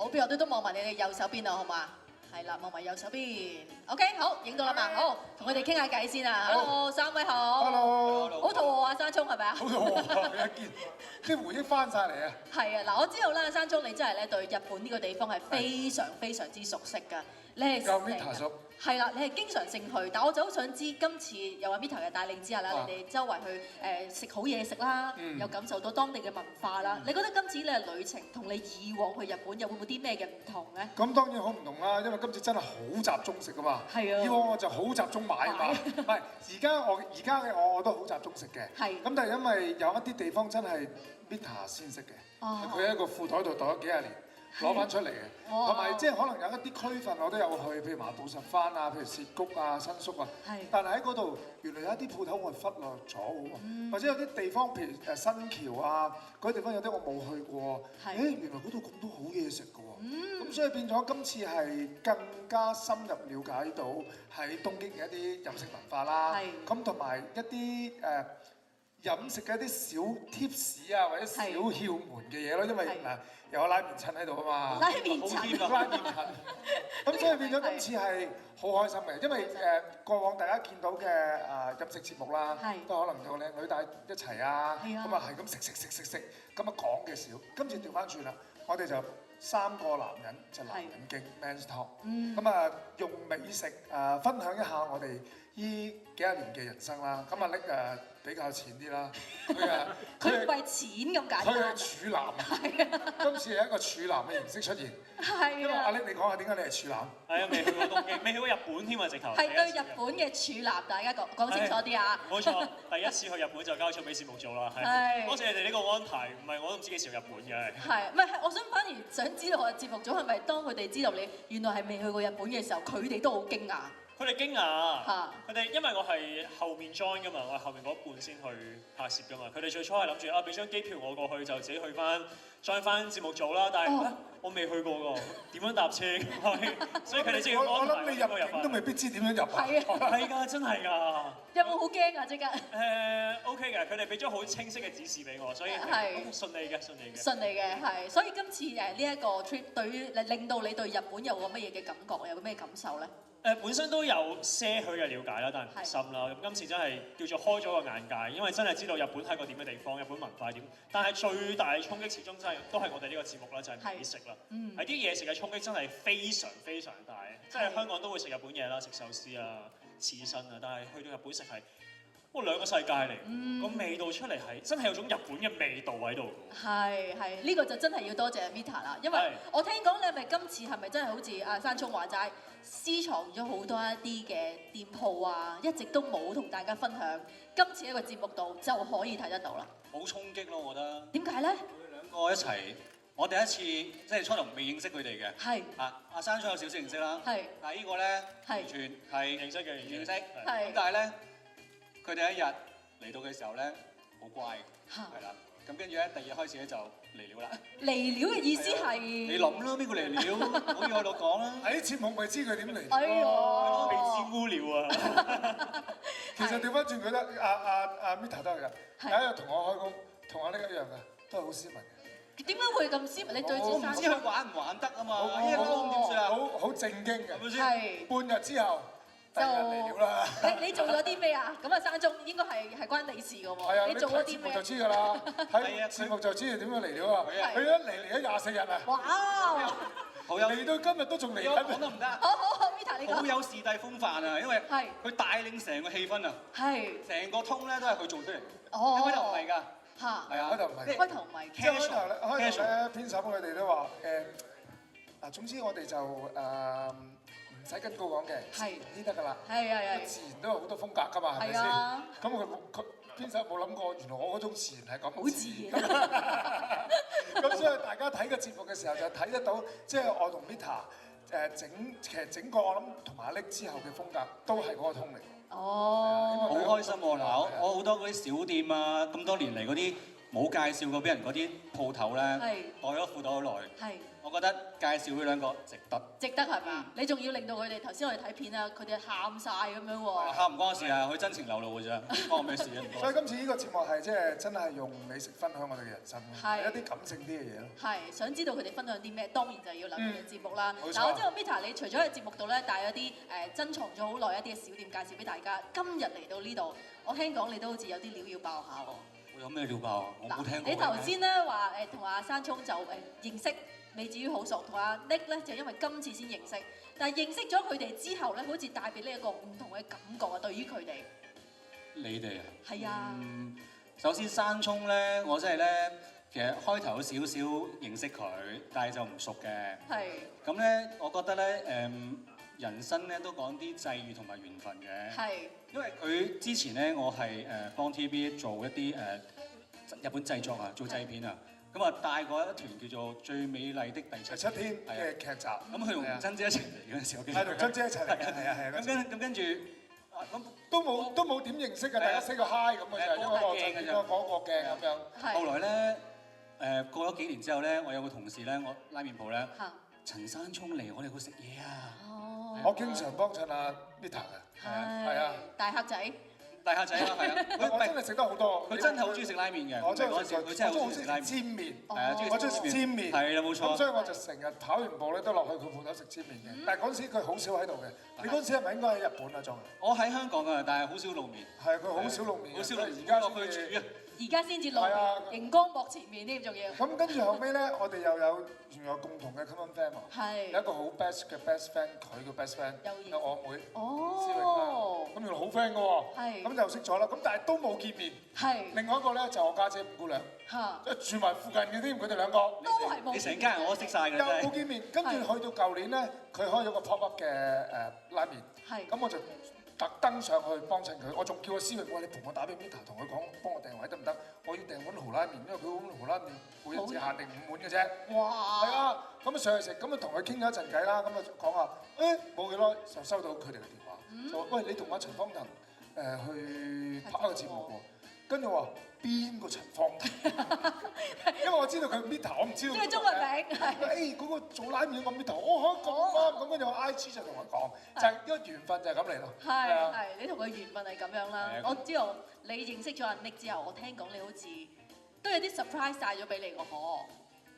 好，邊我都望埋你哋右手邊啊，好嘛？係啦，望埋右手邊。OK， 好，影到啦嘛，好，同佢哋傾下偈先啊。Hello， 三位好。Hello。好肚餓啊，山聰係咪啊？好肚餓啊！一見啲回憶翻晒嚟啊！係啊，嗱，我知道啦，山聰你真係咧對日本呢個地方係非常非常之熟悉㗎。你係夠 Mita 叔。係啦，你係經常性去，但我就好想知今次有阿 Mita 嘅帶領之下啦，你哋周圍去食好嘢食啦，又感受到當地嘅文化啦。你覺得今次你嘅旅程同你以往去日本有冇啲咩嘅唔同咧？咁當然好唔同啦，因為今次真係好集中食啊嘛。係啊。以往我就好集中買啊嘛。唔係，而家嘅我都好集中食嘅。係。咁但係因為有一啲地方真係 Mita 先識嘅，佢喺個褲袋度袋咗幾廿年。攞翻出嚟嘅，同埋即係可能有一啲區份我都有去，譬如麻布十番啊，譬如涉谷啊、新宿啊。係。但係喺嗰度原來有一啲鋪頭我係忽略咗喎，或者有啲地方譬如新橋啊嗰啲地方有啲我冇去過。係。原來嗰度咁多好嘢食㗎喎。咁所以變咗今次係更加深入了解到喺東京嘅一啲飲食文化啦。係。咁同埋一啲飲食嘅一啲小 tips 啊，或者小竅門嘅嘢咯，因為嗱有拉麵襯喺度啊嘛，拉麵襯，拉麵襯，咁所以變咗今次係好開心嘅，因為過往大家見到嘅飲食節目啦，都可能有靚女帶一齊啊，咁啊係咁食，咁啊講嘅少，今次調翻轉啦，我哋就3個男人就男人經 men's talk， 咁啊用美食分享一下我哋呢幾廿年嘅人生啦，咁啊拎比較淺啲啦，佢唔係淺咁解，佢係處男，今次係一個處男嘅形式出現。係因為阿力你講下點解你係處男？係啊，未去過東京，未去過日本添啊，直頭。係對日本嘅處男，大家講清楚啲啊！冇錯，第一次去日本就交咗俾節目做啦，係。多謝你哋呢個安排，唔係我都唔知幾時去日本嘅。係，唔係我想反而想知道我嘅節目組係咪當佢哋知道你原來係未去過日本嘅時候，佢哋都好驚訝。佢哋驚訝，佢哋因為我係後面 join 噶嘛，我係後面嗰一半先去拍攝噶嘛。佢哋最初係諗住俾張機票我過去就自己去翻 join 翻節目組啦，但係我未去過㗎，點樣搭車？所以佢哋先要安排。我諗你入境都未必知點樣入。係啊，係㗎，真係㗎。有冇好驚啊？即刻？OK 嘅，佢哋俾咗好清晰嘅指示俾我，所以係順利嘅，順利嘅。順利嘅係，所以今次呢一個 trip 對於令到你對日本有個乜嘢嘅感覺，有個咩感受咧？本身都有些許嘅了解啦，但係唔深啦。咁今次真係叫做開咗個眼界，因為真係知道日本係個點嘅地方，日本文化點。但係最大嘅衝擊始終真係都係我哋呢個節目啦，就係美食啦。係啲嘢食嘅衝擊真係非常非常大。即係香港都會食日本嘢啦，食壽司啊、刺身啊，但係去到日本食係兩個世界嚟，個味道出嚟係真係有種日本嘅味道喺度。係，呢個就真係要多謝 Mita 啦，因為我聽講你係咪今次係咪真係好似阿山聰話齋，私藏咗好多一啲嘅店鋪啊，一直都冇同大家分享，今次一個節目度就可以睇得到啦。好衝擊咯，我覺得。點解咧？佢哋兩個一齊，我第一次即係初頭未認識佢哋嘅。係。阿山聰有少少認識啦。係。但係呢個咧，完全係認識嘅，認識。係。咁但係咧。佢哋一日嚟到嘅時候咧，好乖，係啦。咁跟住咧，第二日開始咧就嚟料啦。嚟料嘅意思係？你諗啦，邊個嚟料？唔好要喺度講啦。喺節目咪知佢點嚟。哎呀，未知污料啊！其實調翻轉佢得阿 Mita 都係㗎。有一日同我開工，同阿呢一樣㗎，都係好斯文嘅。點解會咁斯文？你對住山聰，我唔知佢玩唔玩得啊嘛。呢個點算啊？好正經嘅，係咪先？係。半日之後。就嚟了啦！你做咗啲咩啊？咁啊，山聰應該係關你事㗎喎。係啊，你做咗啲咩？節目就知㗎啦。睇節目就知點樣嚟了啊！佢一嚟咗24日啊！哇！好有嚟到今日都仲嚟緊，講得唔得？好 Mita 你講。好有視帝風範啊！因為佢帶領成個氣氛啊，成個通咧都係佢做出嚟。哦，開頭唔係㗎。嚇！係啊，開頭唔係。開頭唔係。即係開頭咧，編審佢哋都話嗱，總之我哋就唔使跟稿講嘅，自然啲得㗎啦。係。自然都有好多風格㗎嘛，係咪先？咁佢編審冇諗過，原來我嗰種自然係咁。好自然。咁所以大家睇個節目嘅時候就睇得到，即係我同 Mita 其實整個我諗同埋阿力之後嘅風格都係嗰個通嚟。哦。好開心喎！嗱，我好多嗰啲小店啊，咁多年嚟嗰啲冇介紹過俾人嗰啲鋪頭咧，袋咗褲袋好耐。我覺得介紹佢兩個值得。值得係嘛？你仲要令到佢哋頭先我哋睇片啊，佢哋喊晒咁樣喎。喊唔關我事啊，佢真情流露㗎咋，關我咩事啊？所以今次呢個節目係即係真係用美食分享我哋嘅人生，一啲感性啲嘅嘢咯。係想知道佢哋分享啲咩，當然就要留意嘅節目啦。嗱，我知道 Mita 你除咗喺節目度咧帶咗啲珍藏咗好耐一啲嘅小店介紹俾大家，今日嚟到呢度，我聽講你都好似有啲料要爆下喎。我有咩料爆啊？我冇聽過。你頭先咧話同阿山聰就認識。未至於好熟，同阿 Nick 咧就因為今次先認識，但係認識咗佢哋之後咧，好似帶俾你一個唔同嘅感覺啊！對於佢哋，你哋啊，係啊。首先山聰咧，我真係咧，其實開頭有少少認識佢，但係就唔熟嘅。係。咁咧，我覺得咧，人生咧都講啲際遇同埋緣分嘅。係。因為佢之前咧，我係幫 TVB 做一啲日本製作啊，做製片啊。咁啊，帶過一團叫做《最美麗的第7天》嘅劇集。咁佢同珍姐一齊嚟嗰陣時，我記得。係同珍姐一齊嚟嘅，係啊。咁跟住，咁都冇點認識嘅，大家 say 個 hi 咁嘅啫，因為我就講個鏡咁樣。後來咧，過咗幾年之後咧，我有個同事咧，我拉麵鋪咧，陳山聰嚟我哋去食嘢啊。哦。我經常幫襯阿 Mita 嘅。係啊。大客仔。大客仔啦，係啊！我真係食得好多，佢真係好中意食拉麵嘅。我真係佢真係好中意食煎麵，係啊，我中意食煎麵。係啦，冇錯。咁所以我就成日跑完步咧都落去佢鋪頭食煎麵嘅。但係嗰陣時佢好少喺度嘅。你嗰陣時係咪應該喺日本啊？仲？我喺香港啊，但係好少露面。係佢好少露面，好少露面。而家落去煮啊！而家先至露面，熒光幕前面添，仲要。咁跟住後尾咧，我哋又有原來共同嘅 common friend 喎。係。有一個好 best 嘅 best friend，佢嘅 best friend 有我妹。哦。思榮啦。咁原來好 friend 嘅喎。係。咁就識咗啦。咁但係都冇見面。係。另外一個咧就我家姐吳姑娘。嚇。即係住埋附近嘅添，佢哋兩個。都係冇。你成家人我都識曬嘅。又冇見面，跟住去到舊年咧，佢開咗個 pop up 嘅拉麵。係。咁我就特登上去幫襯佢，我仲叫阿思榮，我話你同我打俾 Mita，同佢講幫我訂位得唔得？我要訂碗蠔拉麵，因為佢碗蠔拉麵每日只限定5碗嘅啫。哇！係啊，咁啊上去食，咁啊同佢傾咗一陣偈啦，咁啊講話，冇幾耐就收到佢哋嘅電話，就話喂，你同阿陳方騰去拍一個節目喎。跟住我話邊個陳方騰？因為我知道佢 Mita，我唔知道。即係中文名。嗰個做拉麵嗰個 Mita，我咁啱，咁跟住我 IG 就同佢講，就係因為緣分就係咁嚟咯。係，你同佢緣分係咁樣啦。我知道你認識咗阿 Nick 之後，我聽講你好似都有啲 surprise 帶咗俾你個嗬。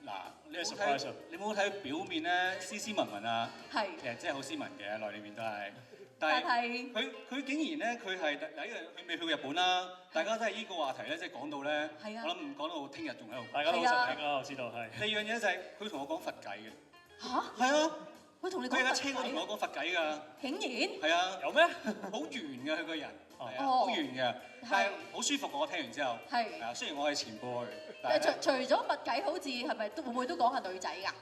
嗱，呢個 surprise 你冇睇表面咧斯斯文文啊，其實真係好斯文嘅，內裏面都係。但係佢竟然咧，佢係第一樣，佢未去過日本啦。大家都係依個話題咧，即係講到咧，我諗講到聽日仲喺度，大家都好想聽啦，我知道係。第二樣嘢就係佢同我講佛偈嘅。嚇？係啊。佢同你講佛偈？佢喺架車嗰度同我講佛偈㗎。竟然？係啊。有咩？好圓㗎佢個人，係啊，好圓嘅，但係好舒服㗎。我聽完之後。係。啊，雖然我係前輩。除咗佛偈，好似係咪會唔會都講下女仔㗎？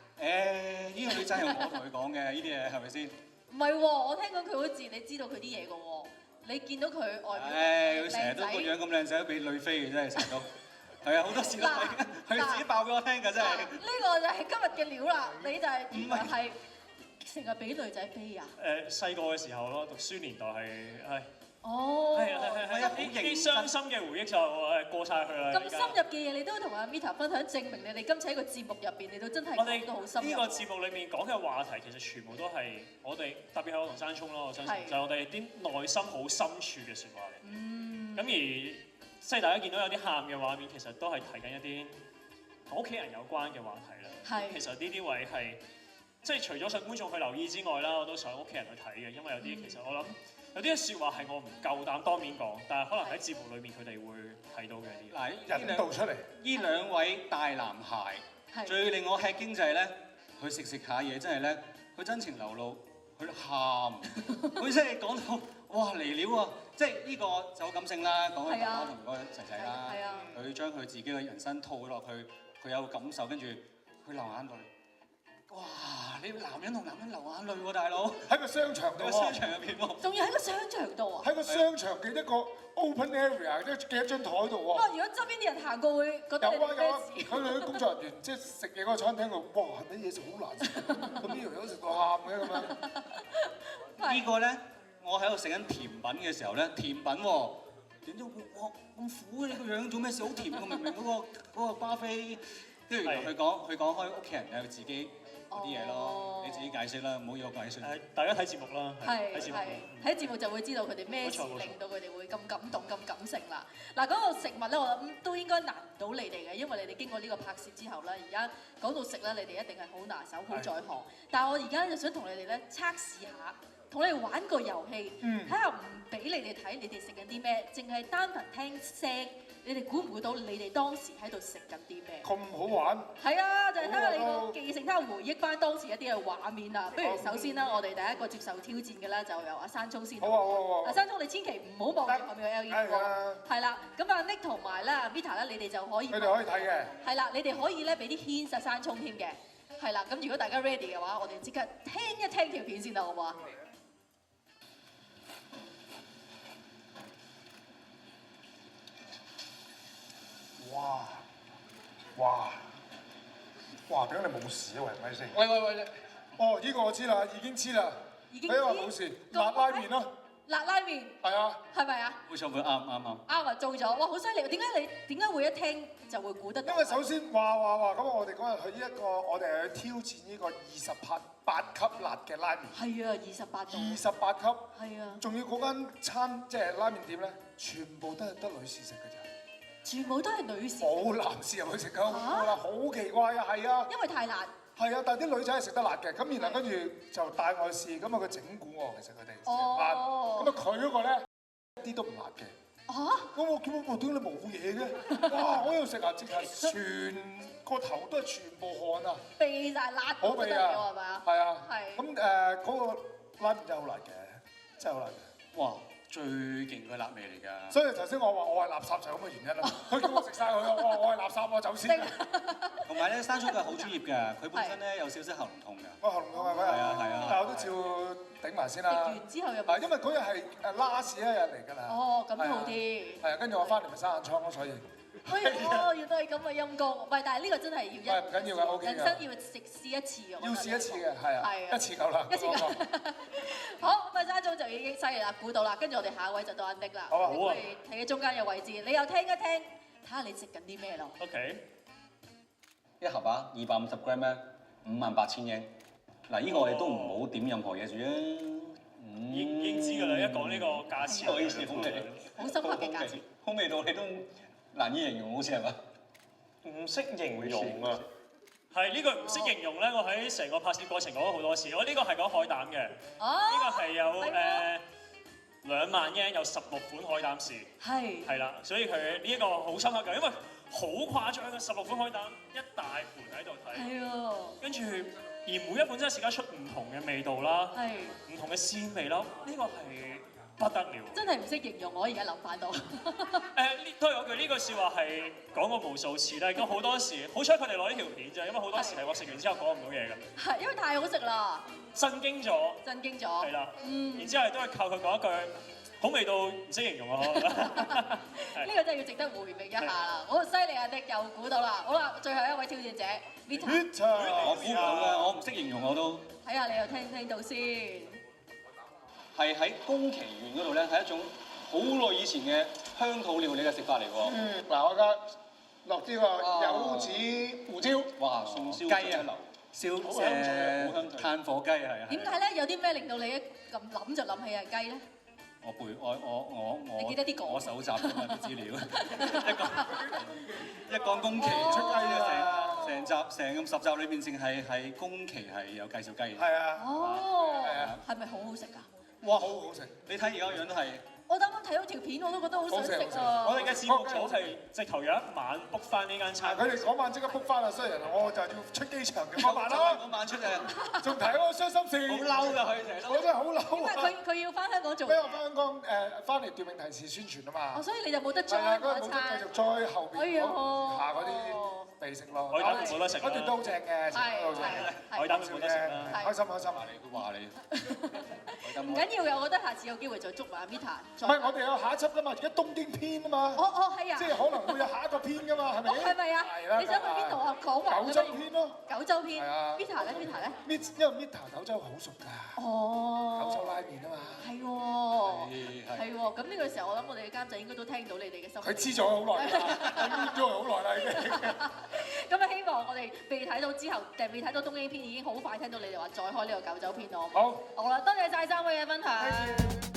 呢個女仔係我同佢講嘅，呢啲嘢係咪先？唔係喎，我聽講佢好似你知道佢啲嘢嘅喎，你見到佢外表佢成日都個樣咁靚仔，都俾女飛嘅真係成日都，係啊，好多時都係佢自己爆俾我聽㗎真係。呢個就係今日嘅料啦，你就係唔係成日俾女仔飛啊？細個嘅時候咯，讀書年代係。哦，係啊，啲傷心嘅回憶就過晒去啦。咁深入嘅嘢你都同阿 Mita 分享，證明你哋今次喺個節目入邊，你都真係講到好深入。呢個節目裡面講嘅話題其實全部都係我哋，特別係我同山聰咯，我相信就係我哋啲內心好深處嘅説話嚟。咁而即係大家見到有啲喊嘅畫面，其實都係提緊一啲同屋企人有關嘅話題啦。係。其實呢啲位係即係除咗想觀眾去留意之外啦，我都想屋企人去睇嘅，因為有啲其實我諗。有啲説話係我唔夠膽當面講，但係可能喺節目裏面佢哋會睇到嘅啲。嗱，引導出嚟。呢兩位大男孩，最令我吃驚就係咧，佢食下嘢真係咧，佢真情流露，佢喊，佢真係講到哇嚟了啊！即係呢個就好感性啦，講佢爸爸同嗰個仔仔啦，佢將佢自己嘅人生套落去，佢有感受，跟住佢流眼淚。哇！你男人同男人流眼淚喎，大佬喺個商場度喎，商場入邊喎，仲要喺個商場度啊！喺個商場嘅一個 open area，即係嘅一張台度喎。哇！如果側邊啲人行過會覺得你咩事？佢哋啲工作人員即係食嘢嗰個餐廳度，哇！啲嘢食好難食，咁呢條友食到喊嘅咁樣。呢個咧，我喺度食緊甜品嘅時候咧，甜品喎，點知哇咁苦嘅你個樣做咩事？好甜㗎，明明嗰個巴菲，跟住佢講開屋企人有自己嗰啲嘢咯，你自己解釋啦，唔好要我解釋。大家睇節目啦，睇節目就會知道佢哋咩事令到佢哋會咁感動、咁感性啦。嗱，嗰個食物咧，我諗都應該難唔到你哋嘅，因為你哋經過呢個拍攝之後咧，而家講到食咧，你哋一定係好拿手、好在行。但係我而家就想同你哋咧測試下。同你哋玩個遊戲，睇下唔俾你哋睇你哋食緊啲咩，淨係單憑聽聲，你哋估唔估到你哋當時喺度食緊啲咩？咁好玩！係啊，就係睇下你個記性，睇下回憶翻當時一啲嘅畫面啊。不如首先啦，我哋第一個接受挑戰嘅咧，就由阿山聰先。好啊！阿山聰，你千祈唔好望住後面嘅 LED 光。係啦，咁阿 Nick 同埋咧 Vita 咧，你哋就可以。佢哋可以睇嘅。係啦，你哋可以咧俾啲 hint 阿山聰添嘅。係啦，咁如果大家 ready 嘅話，我哋即刻聽一聽條片先啦，好唔好啊？哇！點解你冇事啊？喂，咪先。喂！哦，呢個我知啦，已經知啦。你話冇事，辣拉麵咯。辣拉麵。係啊。係咪啊？冇錯，佢啱。啱啊，做咗，哇，好犀利！點解會一聽就會估得到？因為首先話咁我哋嗰日去我哋係去挑戰呢個28級辣嘅拉麵。係啊，28度。28級。係啊。仲要嗰間餐即係拉麵店咧，全部都係得女士食嘅咋。全部都係女士。冇男士入去食㗎，好奇怪啊，係啊。因為太辣。係啊，但係啲女仔係食得辣嘅，咁然後跟住就帶我去試，咁啊佢整蠱我，其實佢哋成班，咁啊佢嗰個咧一啲都唔辣嘅。咁我叫我點解你冇嘢嘅？哇！我喺度食啊，直係全個頭都係全部汗啊！避晒辣好避啊，係咪啊？係啊。係。咁嗰個拉麵真係好辣嘅，真係好辣嘅。哇！最勁嘅辣味嚟㗎，所以頭先我話我係垃圾就係咁嘅原因啦。佢叫我食晒佢，我係垃圾，我走先。同埋咧，山聰佢係好專業㗎，佢本身咧有少少喉嚨痛㗎。我喉嚨痛係咩？係啊。但係我都照頂埋先啦。食完之後又因為嗰日係last 一日嚟㗎啦。哦，咁好啲。係啊，跟住我翻嚟咪生暗瘡咯，所以。原來係咁嘅陰公，唔係，但係呢個真係要唔緊要㗎 OK 㗎。人生要試一次㗎。要試一次嘅，係啊。一次夠啦。一次夠。好，咁啊山聰就已經犀利啦，估到啦。跟住我哋下一位就到阿 Nick 啦。好啊。好啊。喺中間嘅位置，你又聽一聽，睇下你食緊啲咩咯。OK。一盒啊，250 gram 咧，58,000英。嗱，呢個我哋都唔好點任何嘢住啊。已經知㗎啦，一講呢個價錢，我意思好味，好深刻嘅價錢，好味道你都難以形容，好似係嘛？唔識形容啊！係呢個唔識形容咧，我喺成個拍攝過程講咗好多次。我呢個係講海膽嘅，呢個係有2萬英有16款海膽士，係啦，所以佢呢一個好深刻㗎，因為好誇張嘅16款海膽一大盤喺度睇，跟住而每一款真係試得出唔同嘅味道啦，唔同嘅鮮味啦，呢個係不得了。真係唔識形容，我而家諗翻到。都係嗰句，呢句説話係講過無數次啦。咁好多時，好彩佢哋攞呢條片啫，因為好多時係我食完之後講唔到嘢㗎。係因為太好食啦，震驚咗，係啦。然之後都係靠佢講一句好味道，唔識形容啊！呢個真係要值得回味一下啦。好犀利啊！Nick又估到啦。好啦，最後一位挑戰者 Vita。我估唔到嘅，我唔識形容我都。睇下你又聽唔聽到先？係喺宮崎縣嗰度咧，係一種好耐以前嘅鄉土料理嘅食法嚟喎。嗱，我而家落啲個柚子胡椒，哇，餸燒雞啊，燒炭火雞係啊。點解咧？有啲咩令到你一咁諗就諗起係雞咧？你記得啲講？我搜集嘅啲資料，一講宮崎出雞啊，成10集裏邊淨係宮崎係有介紹雞。係啊。哦。係咪好好食㗎？哇，好好食！你睇而家個樣都係。我啱啱睇到條片，我都覺得好想食啊！我哋嘅節目組係直頭有一晚 book 翻呢間餐。佢哋嗰晚即刻 book 翻啦，衰人我就要出機場嘅嗰晚咯。嗰晚出嘅，仲提我傷心事。好嬲㗎佢哋，我真係好嬲。因為佢要翻香港做。因為翻香港翻嚟奪命提示宣傳啊嘛。所以你就冇得再嗰日冇得繼續再後邊下嗰啲未食咯。海膽冇得食啦。嗰段都好正嘅，係都好正嘅。海膽冇得食啦。開心開心。話你，唔緊要嘅，我覺得下次有機會就捉埋阿 Mita。唔係，我哋有下一輯㗎嘛，而家東京篇啊嘛。係啊。即係可能會有下一個篇㗎嘛，係咪？係咪啊？係啦。你想去邊度啊？講話九州篇咯。九州篇。係啊。Mita 咧？Mita 咧？因為 Mita 九州好熟㗎。九州拉麵啊嘛。係喎，咁呢個時候我諗我哋嘅監製應該都聽到你哋嘅心。佢知咗好耐啦，佢知咗好耐啦已經。咁啊，希望我哋未睇到之後，未睇到東京篇，已經好快聽到你哋話再開呢個九州篇咯。好，好啦，多謝晒3位嘅分享。